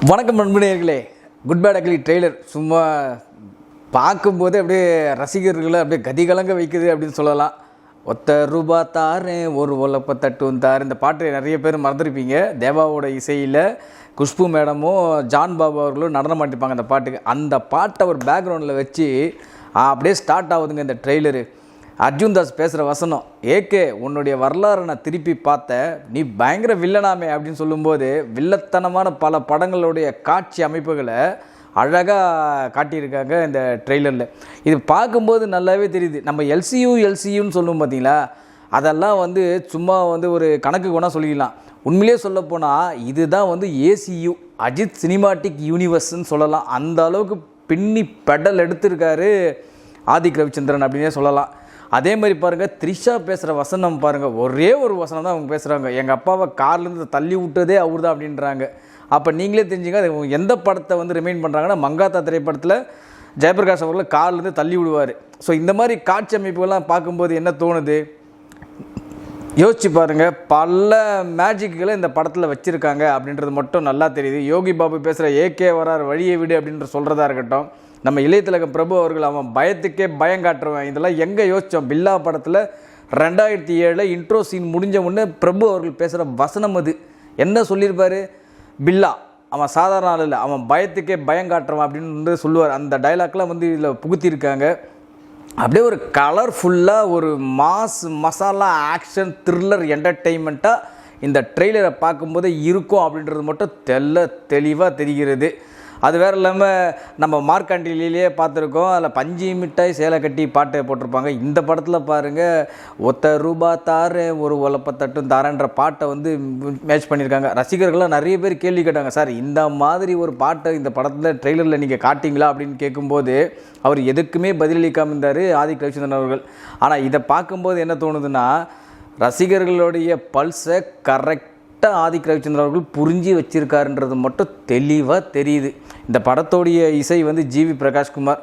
வணக்கம் நண்பர்களே. Good bad ugly trailer சும்மா பார்க்கும்போதே அப்படியே ரசிகர்களை அப்படியே கதிகலங்க வைக்குது அப்படின்னு சொல்லலாம். ₹1 தாரேன் ஒரு ஒலப்ப தட்டும் தார். இந்த பாட்டு நிறைய பேர் மறந்துருப்பீங்க. தேவாவோட இசையில் குஷ்பு மேடமும் ஜான் பாபு அவர்களும் நடனம் மாட்டிப்பாங்க அந்த பாட்டுக்கு. அந்த பாட்டை ஒரு பேக்ரவுண்டில் வச்சு அப்படியே ஸ்டார்ட் ஆகுதுங்க இந்த ட்ரெய்லரு. அர்ஜுன் தாஸ் பேசுகிற வசனம், ஏகே உன்னுடைய வரலாறு நான் திருப்பி பார்த்தேன், நீ பயங்கர வில்லனாமே அப்படின்னு சொல்லும்போது வில்லத்தனமான பல படங்களுடைய காட்சி அமைப்புகளை அழகாக காட்டியிருக்காங்க இந்த ட்ரெய்லரில். இது பார்க்கும்போது நல்லாவே தெரியுது. நம்ம எல்சியூன்னு சொல்லுவோம் பார்த்தீங்களா, அதெல்லாம் சும்மா ஒரு கணக்கு வேணால் சொல்லிக்கலாம். உண்மையிலே சொல்லப்போனால் இதுதான் ஏசியு, அஜித் சினிமாட்டிக் யூனிவர்ஸ்ன்னு சொல்லலாம். அந்த அளவுக்கு பின்னி பெடல் எடுத்திருக்காரு ஆதிக் ரவிச்சந்திரன் அப்படின்னே சொல்லலாம். அதே மாதிரி பாருங்கள், த்ரிஷா பேசுகிற வசனம் பாருங்கள், ஒரே ஒரு வசனம் தான் அவங்க பேசுகிறாங்க. எங்கள் அப்பாவை கார்லேருந்து தள்ளி விட்டதே அவர் தான் அப்படின்றாங்க. அப்போ நீங்களே தெரிஞ்சுங்க அது எந்த படத்தை ரிமைண்ட் பண்ணுறாங்கன்னா, மங்காத்தா திரைப்படத்தில் ஜெயபிரகாஷ் அவர்களை கார்லேருந்து தள்ளி விடுவார். ஸோ இந்த மாதிரி காட்சி அமைப்புகள்லாம் பார்க்கும்போது என்ன தோணுது யோசிச்சு பாருங்கள். பல மேஜிக்குகளை இந்த படத்தில் வச்சுருக்காங்க அப்படின்றது மட்டும் நல்லா தெரியுது. யோகி பாபு பேசுகிற ஏகே வரார் வழியை விடு அப்படின்ற சொல்கிறதா இருக்கட்டும், நம்ம இளையதிலகம் பிரபு அவர்கள் அவன் பயத்துக்கே பயம் காட்டுருவேன், இதெல்லாம் எங்கே யோசித்தோம். பில்லா படத்தில் 2007 இன்ட்ரோ சீன் முடிஞ்ச உடனே பிரபு அவர்கள் பேசுகிற வசனம் அது என்ன சொல்லியிருப்பார், பில்லா அவன் சாதாரண ஆள் இல்லை, அவன் பயத்துக்கே பயம் காட்டுறவன் அப்படின்னு சொல்லுவார். அந்த டைலாக்லாம் இதில் புகுத்தியிருக்காங்க. அப்படியே ஒரு கலர்ஃபுல்லாக ஒரு மாஸ் மசாலா ஆக்ஷன் த்ரில்லர் என்டர்டெயின்மெண்ட்டாக இந்த ட்ரெய்லரை பார்க்கும்போது இருக்கும் அப்படின்றது மட்டும் தெளிவாக தெரிகிறது. அது வேறு இல்லாமல் நம்ம மார்க்காண்டிலேயே பார்த்துருக்கோம், அதில் பஞ்சு மிட்டாய் சேலை கட்டி பாட்டை போட்டிருப்பாங்க. இந்த படத்தில் பாருங்கள், ₹1 தாரேன் ஒரு ஒலப்ப தட்டும் தாரேன்ற பாட்டை மேட்ச் பண்ணியிருக்காங்க. ரசிகர்கள்லாம் நிறைய பேர் கேள்வி கேட்டாங்க, சார் இந்த மாதிரி ஒரு பாட்டை இந்த படத்தில் ட்ரெய்லரில் நீங்கள் காட்டிங்களா அப்படின்னு கேட்கும்போது அவர் எதுக்குமே பதிலளிக்காமல் இருந்தார் ஆதிக் ரவிச்சந்திரன் அவர்கள். ஆனால் இதை பார்க்கும்போது என்ன தோணுதுன்னா, ரசிகர்களுடைய பல்ஸை கரெக்டாக ஆதிக் ரவிச்சந்திரன் அவர்கள் புரிஞ்சு வச்சிருக்காருன்றது மட்டும் தெளிவாக தெரியுது. இந்த படத்தோடைய இசை ஜிவி பிரகாஷ்குமார்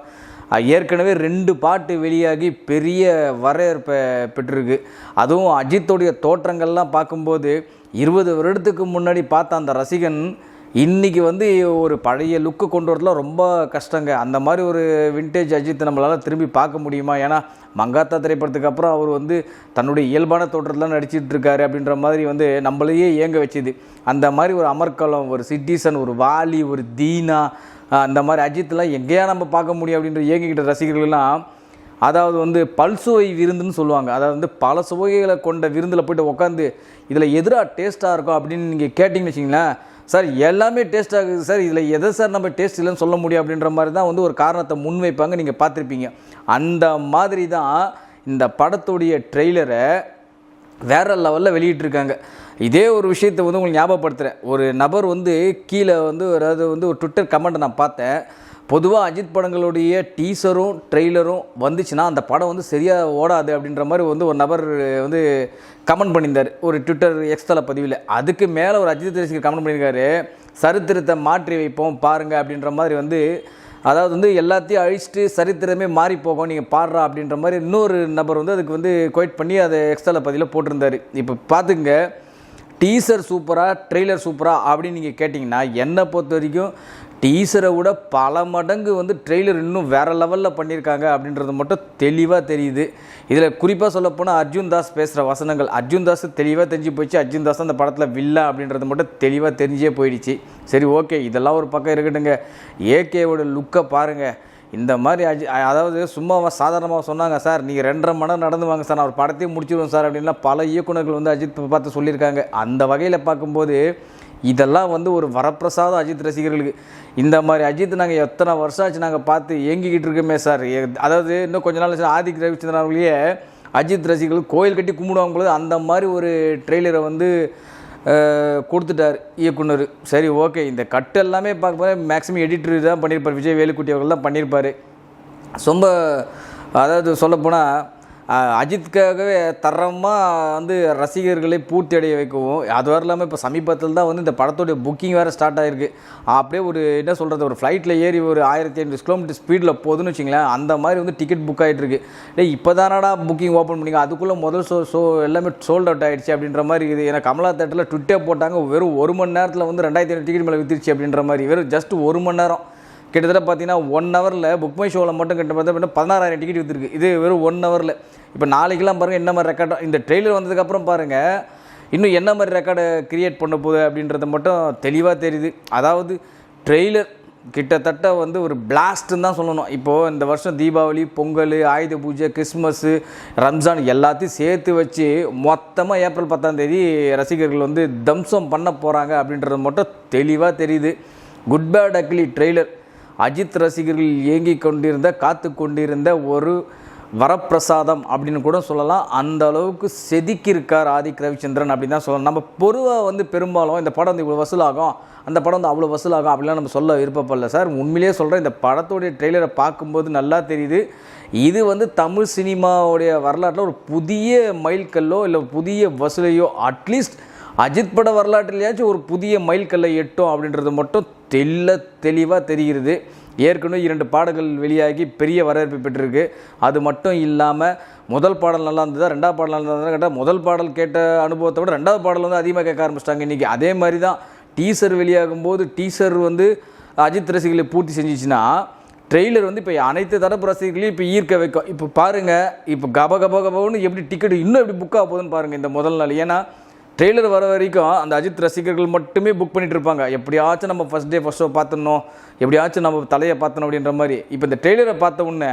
ஏற்கனவே 2 பாட்டு வெளியாகி பெரிய வரவேற்பை பெற்றிருக்கு. அதுவும் அஜித்தோடைய தோற்றங்கள்லாம் பார்க்கும்போது 20 வருடத்துக்கு முன்னாடி பார்த்த அந்த ரசிகன் இன்றைக்கி ஒரு பழைய லுக்கு கொண்டு வரலாம் ரொம்ப கஷ்டங்க. அந்த மாதிரி ஒரு விண்டேஜ் அஜித் நம்மளால் திரும்பி பார்க்க முடியுமா? ஏன்னா மங்காத்தா திரைப்படத்துக்கு அப்புறம் அவர் தன்னுடைய இயல்பான தோற்றத்தில் நடிச்சிட்டு இருக்காரு அப்படின்ற மாதிரி நம்மளையே ஏங்க வச்சுது. அந்த மாதிரி ஒரு அமர்கலம், ஒரு சிட்டிசன், ஒரு வாலி, ஒரு தீனா, அந்த மாதிரி அஜித்லாம் எங்கேயா நம்ம பார்க்க முடியும் அப்படின்ற ஏங்கிக்கிட்ட ரசிகர்கள்லாம், அதாவது பல்சுவை விருந்துன்னு சொல்லுவாங்க. அதாவது பல சுவைகளை கொண்ட விருந்தில் போய்ட்டு உட்காந்து இதில் எதிராக டேஸ்ட்டாக இருக்கும் அப்படின்னு நீங்கள் கேட்டிங்கன்னு வச்சிங்களேன், சார் எல்லாமே டேஸ்ட் ஆகுது சார், இதில் எதை சார் நம்ம டேஸ்ட் இல்லைன்னு சொல்ல முடியும் அப்படின்ற மாதிரி தான் ஒரு காரணத்தை முன்வைப்பாங்க. நீங்கள் பார்த்துருப்பீங்க. அந்த மாதிரி தான் இந்த படத்துடைய ட்ரெய்லரை வேறு லெவலில் வெளியிட்டிருக்காங்க. இதே ஒரு விஷயத்தை உங்களுக்கு ஞாபகப்படுத்துகிறேன். ஒரு நபர் கீழே அதாவது ஒரு ட்விட்டர் கமெண்ட்டை நான் பார்த்தேன். பொதுவாக அஜித் படங்களுடைய டீசரும் ட்ரெய்லரும் வந்துச்சுன்னா அந்த படம் சரியாக ஓடாது அப்படின்ற மாதிரி ஒரு நபர் கமெண்ட் பண்ணியிருந்தார் ஒரு ட்விட்டர் எக்ஸ்தல பதிவில். அதுக்கு மேலே ஒரு அஜித் ரசிகர் கமெண்ட் பண்ணியிருக்காரு, சரித்திரத்தை மாற்றி வைப்போம் பாருங்கள் அப்படின்ற மாதிரி அதாவது எல்லாத்தையும் அழிச்சிட்டு சரித்திரமே மாறி போகும் நீங்கள் பாடுறா அப்படின்ற மாதிரி இன்னொரு நபர் அதுக்கு குவைட் பண்ணி அதை எக்ஸ்தல பதிவில் போட்டிருந்தார். இப்போ பார்த்துங்க, டீசர் சூப்பரா ட்ரெய்லர் சூப்பரா அப்படின்னு நீங்கள் கேட்டிங்கன்னா, என்னை பொறுத்த வரைக்கும் டீசரை விட பல மடங்கு ட்ரெய்லர் இன்னும் வேறு லெவலில் பண்ணியிருக்காங்க அப்படின்றது மட்டும் தெளிவாக தெரியுது. இதில் குறிப்பாக சொல்லப்போனால் அர்ஜுன் தாஸ் பேசுகிற வசனங்கள், அர்ஜுன் தாஸ் தெளிவாக தெரிஞ்சு போயிடுச்சு. அர்ஜுன் தாஸ் அந்த படத்தில் வில்லா அப்படின்றது மட்டும் தெளிவாக தெரிஞ்சே போயிடுச்சு. சரி, ஓகே, இதெல்லாம் ஒரு பக்கம் இருக்கட்டுங்க. ஏகேவோட லுக்கை பாருங்கள். இந்த மாதிரி அதாவது சும்மா சாதாரணமாக சொன்னாங்க, சார் நீங்கள் 2.5 மணி நேரம் நடந்து வாங்க சார், நான் ஒரு படத்தையும் முடிச்சிடுவோம் சார் அப்படின்லாம் பல இயக்குநர்கள் அஜித் பார்த்து சொல்லியிருக்காங்க. அந்த வகையில் பார்க்கும்போது இதெல்லாம் ஒரு வரப்பிரசாதம் அஜித் ரசிகர்களுக்கு. இந்த மாதிரி அஜித் நாங்கள் எத்தனை வருஷம் ஆச்சு நாங்கள் பார்த்து ஏங்கிக்கிட்டு இருக்கோமே சார். அதாவது இன்னும் கொஞ்ச நாள் ஆதிக் ரவிச்சந்திரன் அவர்களே அஜித் ரசிகர்கள் கோயில் கட்டி கும்பிடுவாங்க பொழுது அந்த மாதிரி ஒரு ட்ரெய்லரை கொடுத்துட்டார் இயக்குனர். சரி, ஓகே, இந்த கட்டு எல்லாமே பார்க்கும்போது மேக்ஸிமம் எடிட்டர் தான் பண்ணியிருப்பார், விஜய் வேலுக்குட்டி அவர்கள் தான் பண்ணியிருப்பார். ரொம்ப அதாவது சொல்லப்போனால் அஜித்துக்காகவே தரமாக வந்து ரசிகர்களை பூர்த்தி அடைய வைக்கவும், அது வர இல்லாமல் இப்போ சமீபத்தில் தான் வந்து இந்த படத்தோடைய புக்கிங் வேறு ஸ்டார்ட் ஆகிருக்கு. அப்படியே ஒரு என்ன சொல்கிறது, ஒரு ஃப்ளைட்டில் ஏறி ஒரு 1500 கிலோமீட்டர் ஸ்பீடில் போகுதுன்னு வச்சிங்களேன், அந்த மாதிரி வந்து டிக்கெட் புக் ஆகிட்டு இருக்கு. இப்போ தானடா புக்கிங் ஓப்பன் பண்ணிங்க, அதுக்குள்ளே முதல் ஷோ எல்லாமே சோல்ட் அவுட் ஆகிடுச்சு அப்படின்ற மாதிரி இருக்குது. ஏன்னா கமலா தேட்டரில் ட்விட்டே போட்டாங்க, வெறும் 1 மணி நேரத்தில் வந்து 2500 டிக்கெட் மேலே வித்துருச்சு அப்படின்ற மாதிரி. வெறும் ஜஸ்ட் 1 மணி நேரம், கிட்டத்தட்ட பார்த்தீங்கன்னா 1 ஹவரில் புக் மை ஷோவில் மட்டும் கிட்ட பார்த்தா 16,000 டிக்கெட் விற்றுருக்கு. இது வெறும் 1 ஹவரில். இப்போ நாளைக்கெல்லாம் பாருங்கள் என்ன மாதிரி ரெக்கார்டு, இந்த ட்ரெய்லர் வந்ததுக்கப்புறம் பாருங்கள் இன்னும் என்ன மாதிரி ரெக்கார்டை க்ரியேட் பண்ண போகுது அப்படின்றது மட்டும் தெளிவாக தெரியுது. அதாவது ட்ரெய்லர் கிட்டத்தட்ட வந்து ஒரு பிளாஸ்ட்டுன்னு தான் சொல்லணும். இப்போது இந்த வருஷம் தீபாவளி, பொங்கல், ஆயுத பூஜை, கிறிஸ்மஸ்ஸு, ரம்ஜான் எல்லாத்தையும் சேர்த்து வச்சு மொத்தமாக ஏப்ரல் 10ஆம் தேதி ரசிகர்கள் வந்து தம்சம் பண்ண போகிறாங்க அப்படின்றது மட்டும் தெளிவாக தெரியுது. Good bad ugly trailer Ajith ரசிகர்கள் ஏங்கி கொண்டிருந்த காத்து கொண்டிருந்த ஒரு வரப்பிரசாதம் அப்படின்னு கூட சொல்லலாம். அந்த அளவுக்கு செதுக்கியிருக்கார் ஆதிக் ரவிச்சந்திரன் அப்படின்னு தான் சொல்லலாம். நம்ம பொதுவாக வந்து பெரும்பாலும் இந்த படம் வந்து இவ்வளோ வசூலாகும், அந்த படம் வந்து அவ்வளோ வசூலாகும் அப்படிலாம் நம்ம சொல்ல விருப்பப்படல சார். உண்மையிலேயே சொல்கிறேன், இந்த படத்தோடைய ட்ரெய்லரை பார்க்கும்போது நல்லா தெரியுது, இது வந்து தமிழ் சினிமாவுடைய வரலாற்றில் ஒரு புதிய மைல்கல்லோ இல்லை புதிய வசூலையோ, அட்லீஸ்ட் அஜித் பட வரலாற்றிலேயாச்சும் ஒரு புதிய மைல்கல்லை எட்டும் அப்படின்றது மட்டும் தெளிவாக தெரிகிறது. ஏற்கனவே 2 பாடல்கள் வெளியாகி பெரிய வரவேற்பு பெற்றிருக்கு. அது மட்டும் இல்லாமல் முதல் பாடல் நல்லா இருந்ததா, 2வது பாடல் நல்லா இருந்ததா கேட்டால் முதல் பாடல் கேட்ட அனுபவத்தை விட 2வது பாடல் வந்து அதிகமாக கேட்க ஆரம்பிச்சிட்டாங்க இன்றைக்கி. அதே மாதிரி தான் டீசர் வெளியாகும் போது டீசர் வந்து அஜித் ரசிகர்களை பூர்த்தி செஞ்சிச்சுன்னா, ட்ரெய்லர் வந்து இப்போ அனைத்து தரப்பு ரசிகர்களையும் இப்போ ஈர்க்க வைக்கும். இப்போ பாருங்கள், இப்போ கபன்னு எப்படி டிக்கெட் இன்னும் எப்படி புக் ஆக போகுதுன்னு பாருங்கள் இந்த முதல் நாள். ஏன்னா ட்ரெய்லர் வர வரைக்கும் அந்த அஜித் ரசிகர்கள் மட்டுமே புக் பண்ணிட்டு இருப்பாங்க. எப்படியாச்சும் நம்ம ஃபஸ்ட் ஷோ பார்த்துடணும், எப்படியாச்சும் நம்ம தலையை பார்த்தணும் அப்படின்ற மாதிரி. இப்போ இந்த ட்ரெய்லரை பார்த்த உடனே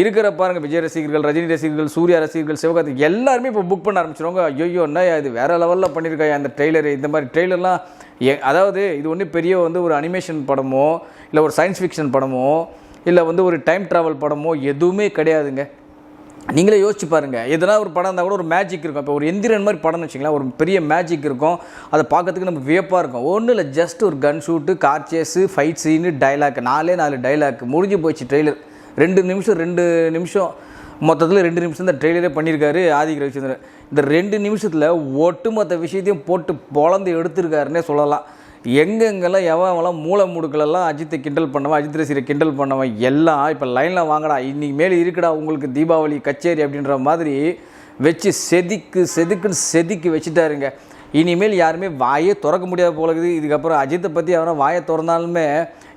இருக்கிற பாருங்கள் விஜய் ரசிகர்கள், ரஜினி ரசிகர்கள், சூர்யா ரசிகர்கள், சிவகார்த்திக் எல்லாருமே இப்போ புக் பண்ண ஆரம்பிச்சிருவாங்க. ஐயோ என்ன இது வேறு லெவலில் பண்ணியிருக்காங்க அந்த ட்ரெய்லர். இந்த மாதிரி ட்ரெய்லர்லாம் அதாவது இது ஒன்றும் பெரிய வந்து ஒரு அனிமேஷன் படமோ இல்லை ஒரு சயின்ஸ் ஃபிக்ஷன் படமோ இல்லை வந்து ஒரு டைம் ட்ராவல் படமோ எதுவுமே கிடையாதுங்க. நீங்களே யோசிச்சு பாருங்கள், எதனா ஒரு படம் இருந்தால் கூட ஒரு மேஜிக் இருக்கும். இப்போ ஒரு எந்திரன் மாதிரி படம்னு வச்சிங்களேன், ஒரு பெரிய மேஜிக் இருக்கும், அதை பார்க்கறதுக்கு நம்ம வியப்பாக இருக்கும். ஒன்றும் இல்லை, ஜஸ்ட் ஒரு gun shoot, car chase, fight scene, dialogue, 4 dialogue முடிஞ்சு போச்சு ட்ரெய்லர். 2 நிமிஷம் மொத்தத்தில் 2 நிமிஷம் தான் ட்ரெய்லரே பண்ணியிருக்காரு ஆதிக் ரவிச்சந்திரன். இந்த 2 நிமிஷத்தில் ஒட்டுமொத்த விஷயத்தையும் போட்டு பொழந்து எடுத்திருக்காருன்னே சொல்லலாம். எங்கெங்கெல்லாம் எவெல்லாம் மூளை முடுக்கலெல்லாம் அஜித்தை கிண்டல் பண்ணவன், அஜித் ரசிகரை கிண்டல் பண்ணவன் எல்லாம் இப்போ லைனில் வாங்கடா, இன்றைக்கி மேலே இருக்குடா உங்களுக்கு தீபாவளி கச்சேரி அப்படின்ற மாதிரி வச்சு செதுக்கி வச்சுட்டாருங்க. இனிமேல் யாருமே வாயே திறக்க முடியாத போல இருக்குது. இதுக்கப்புறம் அஜித்தை பற்றி அவனை வாயை திறந்தாலுமே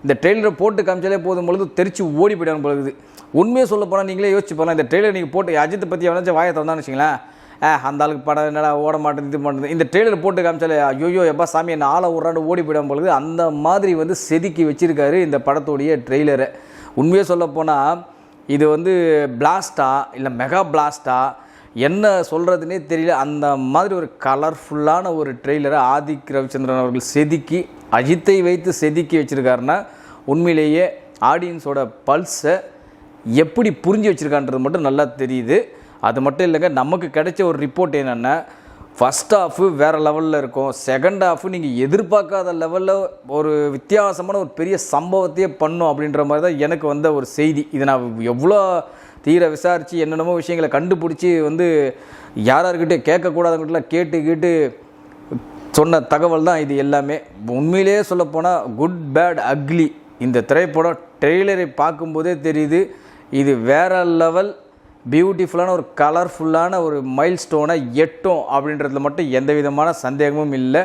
இந்த ட்ரெய்லரை போட்டு காமிச்சாலே போதும் பொழுது தெரிச்சு ஓடி போயிடான்னு போல இருக்குது. உண்மையாக சொல்ல போனால் நீங்களே யோசிச்சு போகலாம், இந்த ட்ரெய்லர் நீங்கள் போட்டு அஜித்தை பற்றி எவனாச்சும் வாயை திறந்தான்னு வச்சிங்களேன், அந்த ஆளுக்கு படம் என்னடா ஓட மாட்டேன் இது பண்ணுறது, இந்த ட்ரெய்லர் போட்டு காமிச்சாலே ஐயோ எப்பா சாமி என்ன ஆளை விட்றாண்டு ஓடி போயிடும் பொழுது அந்த மாதிரி வந்து செதுக்கி வச்சுருக்காரு இந்த படத்துடைய ட்ரெய்லரை. உண்மையாக சொல்லப்போனால் இது வந்து பிளாஸ்டா இல்லை மெகா பிளாஸ்டா என்ன சொல்கிறதுனே தெரியல. அந்த மாதிரி ஒரு கலர்ஃபுல்லான ஒரு ட்ரெய்லரை ஆதிக் ரவிச்சந்திரன் அவர்கள் செதுக்கி அஜித்தை வைத்து செதுக்கி வச்சுருக்காருன்னா உண்மையிலேயே ஆடியன்ஸோட பல்ஸை எப்படி புரிஞ்சு வச்சுருக்கான்றது மட்டும் நல்லா தெரியுது. அது மட்டும் இல்லைங்க, நமக்கு கிடைச்ச ஒரு ரிப்போர்ட் என்னென்னா, ஃபஸ்ட் ஹாஃபு வேறு லெவலில் இருக்கும், செகண்ட் ஹாஃபு நீங்கள் எதிர்பார்க்காத லெவலில் ஒரு வித்தியாசமான ஒரு பெரிய சம்பவத்தையே பண்ணும் அப்படின்ற மாதிரி தான் எனக்கு வந்த ஒரு செய்தி. இதை நான் எவ்வளோ தீர விசாரித்து என்னென்னமோ விஷயங்களை கண்டுபிடிச்சி வந்து யார்கிட்டே கேட்கக்கூடாதுங்கிட்டலாம் கேட்டு சொன்ன தகவல் தான் இது எல்லாமே. உண்மையிலே சொல்லப்போனால் குட் பேட் அக்லி இந்த திரைப்படம் ட்ரெய்லரை பார்க்கும்போதே தெரியுது, இது வேறு லெவல் பியூட்டிஃபுல்லான ஒரு கலர்ஃபுல்லான ஒரு மைல் ஸ்டோனை எட்டும் அப்படின்றதுல மட்டும் எந்த விதமான சந்தேகமும் இல்லை.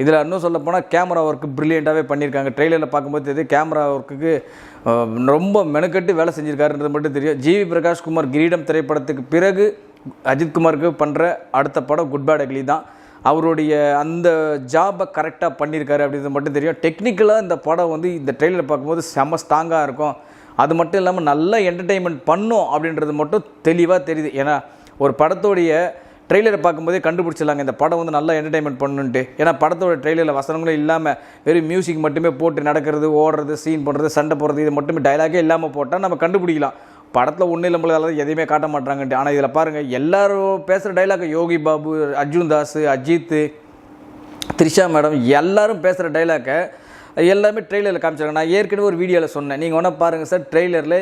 இதில் இன்னும் சொல்லப்போனால் கேமரா ஒர்க்கு ப்ரில்லியண்ட்டாகவே பண்ணியிருக்காங்க. ட்ரெய்லரில் பார்க்கும்போது தெரியுது கேமரா ஒர்க்குக்கு ரொம்ப மெனக்கட்டு வேலை செஞ்சுருக்காருன்றது மட்டும் தெரியும். ஜிவி பிரகாஷ்குமார் கிரீடம் திரைப்படத்துக்கு பிறகு அஜித்குமாருக்கு பண்ணுற அடுத்த படம் குட் பேட் அக்லி தான். அவருடைய அந்த ஜாபை கரெக்டாக பண்ணியிருக்காரு அப்படின்றது மட்டும் தெரியும். டெக்னிக்கலாக இந்த படம் வந்து இந்த ட்ரெய்லரை பார்க்கும்போது செம்ம ஸ்ட்ராங்காக இருக்கும். அது மட்டும் இல்லாமல் நல்ல என்டர்டெயின்மெண்ட் பண்ணும் அப்படின்றது மட்டும் தெளிவாக தெரியுது. ஏன்னா ஒரு படத்தோடைய ட்ரெய்லரை பார்க்கும்போதே கண்டுபிடிச்சிடலாங்க இந்த படம் வந்து நல்லா என்டர்டெயின்மெண்ட் பண்ணுன்ட்டு. ஏன்னா படத்தோட ட்ரெய்லரில் வசனங்களும் இல்லாமல் வெறும் மியூசிக் மட்டுமே போட்டு நடக்கிறது, ஓடுறது, சீன் பண்ணுறது, சண்டை போடுறது, இது மட்டுமே டைலாகே இல்லாமல் போட்டால் நம்ம கண்டுபிடிக்கலாம் படத்தில் ஒன்றும் இல்லை நம்மளால எதையுமே காட்ட மாட்டாங்கன்ட்டு. ஆனால் இதில் பாருங்கள் எல்லோரும் பேசுகிற டைலாக், யோகி பாபு, அர்ஜுன் தாஸ், அஜித், த்ரிஷா மேடம் எல்லாரும் பேசுகிற டைலாக்கை எல்லாமே ட்ரெய்லரில் காமிச்சிருக்காங்க. நான் ஏற்கனவே ஒரு வீடியோவில் சொன்னேன், நீங்கள் வேணால் பாருங்கள் சார், ட்ரெய்லரில்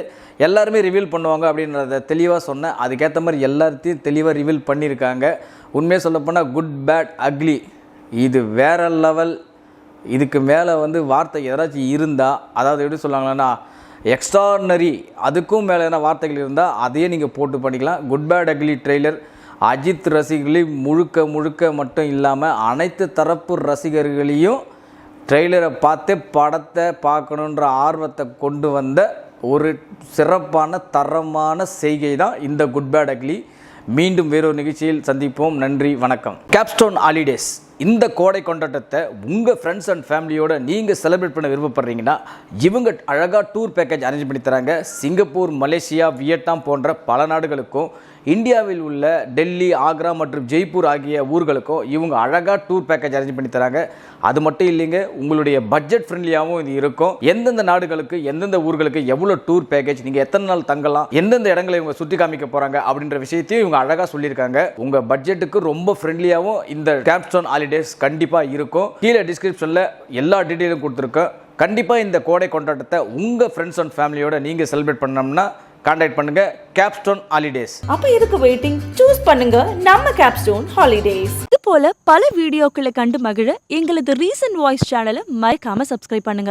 எல்லாருமே ரிவீல் பண்ணுவாங்க அப்படின்றத தெளிவாக சொன்னேன். அதுக்கேற்ற மாதிரி எல்லாத்தையும் தெளிவாக ரிவீல் பண்ணியிருக்காங்க. உண்மையாக சொல்லப்போனால் குட் பேட் அக்லி இது வேறு லெவல். இதுக்கு மேலே வார்த்தை ஏதாச்சும் இருந்தால், அதாவது எப்படி சொல்லாங்களேன்னா எக்ஸ்ட்ரானரி, அதுக்கும் மேலே எதனா வார்த்தைகள் இருந்தால் அதையே நீங்கள் போட்டு பண்ணிக்கலாம். Good bad ugly trailer Ajith ரசிகர்களையும் முழுக்க மட்டும் இல்லாமல் அனைத்து தரப்பு ரசிகர்களையும் ட்ரெய்லரை பார்த்து படத்தை பார்க்கணுன்ற ஆர்வத்தை கொண்டு வந்த ஒரு சிறப்பான தரமான செய்கை தான் இந்த குட் பேட் அக்லி. மீண்டும் வேறொரு நிகழ்ச்சியில் சந்திப்போம். நன்றி, வணக்கம். கேப்ஸ்டோன் ஹாலிடேஸ் இந்த கோடை கொண்டாட்டத்தை உங்கள் ஃப்ரெண்ட்ஸ் அண்ட் ஃபேமிலியோடு நீங்கள் செலிப்ரேட் பண்ண விருப்பப்படுறீங்கன்னா இவங்க அழகாக டூர் பேக்கேஜ் அரேஞ்ச் பண்ணி தராங்க. சிங்கப்பூர், மலேசியா, வியட்நாம் போன்ற பல நாடுகளுக்கும், இந்தியாவில் உள்ள டெல்லி, ஆக்ரா மற்றும் ஜெய்ப்பூர் ஆகிய ஊர்களுக்கும் இவங்க அழகாக டூர் பேக்கேஜ் அரேஞ்ச் பண்ணி தராங்க. அது மட்டும் இல்லைங்க, உங்களுடைய பட்ஜெட் ஃப்ரெண்ட்லியாகவும் இது இருக்கும். எந்தெந்த நாடுகளுக்கு, எந்தெந்த ஊர்களுக்கு எவ்வளோ டூர் பேக்கேஜ், நீங்கள் எத்தனை நாள் தங்கலாம், எந்தெந்த இடங்களை இவங்க சுற்றி காமிக்க போகிறாங்க அப்படின்ற விஷயத்தையும் இவங்க அழகாக சொல்லியிருக்காங்க. உங்கள் பட்ஜெட்டுக்கு ரொம்ப ஃப்ரெண்ட்லியாகவும் இந்த கேப்ஸ்டோன் ஹாலிடேஸ் கண்டிப்பாக இருக்கும். கீழே டிஸ்கிரிப்ஷனில் எல்லா டீட்டெயிலும் கொடுத்துருக்கோம். கண்டிப்பாக இந்த கோடை கொண்டாட்டத்தை உங்கள் ஃப்ரெண்ட்ஸ் அண்ட் ஃபேமிலியோட நீங்கள் செலிப்ரேட் பண்ணோம்னா கான்டாக்ட் பண்ணுங்க கேப்ஸ்டோன் ஹாலிடேஸ். அப்ப எதுக்கு வெயிட்டிங்? சூஸ் பண்ணுங்க நம்ம கேப்ஸ்டோன் ஹாலிடேஸ். இது போல பல வீடியோக்களை கண்டு மகிழ எங்களது ரீசன்ட் வாய்ஸ் சேனலை மறக்காம சப்ஸ்கிரைப் பண்ணுங்க.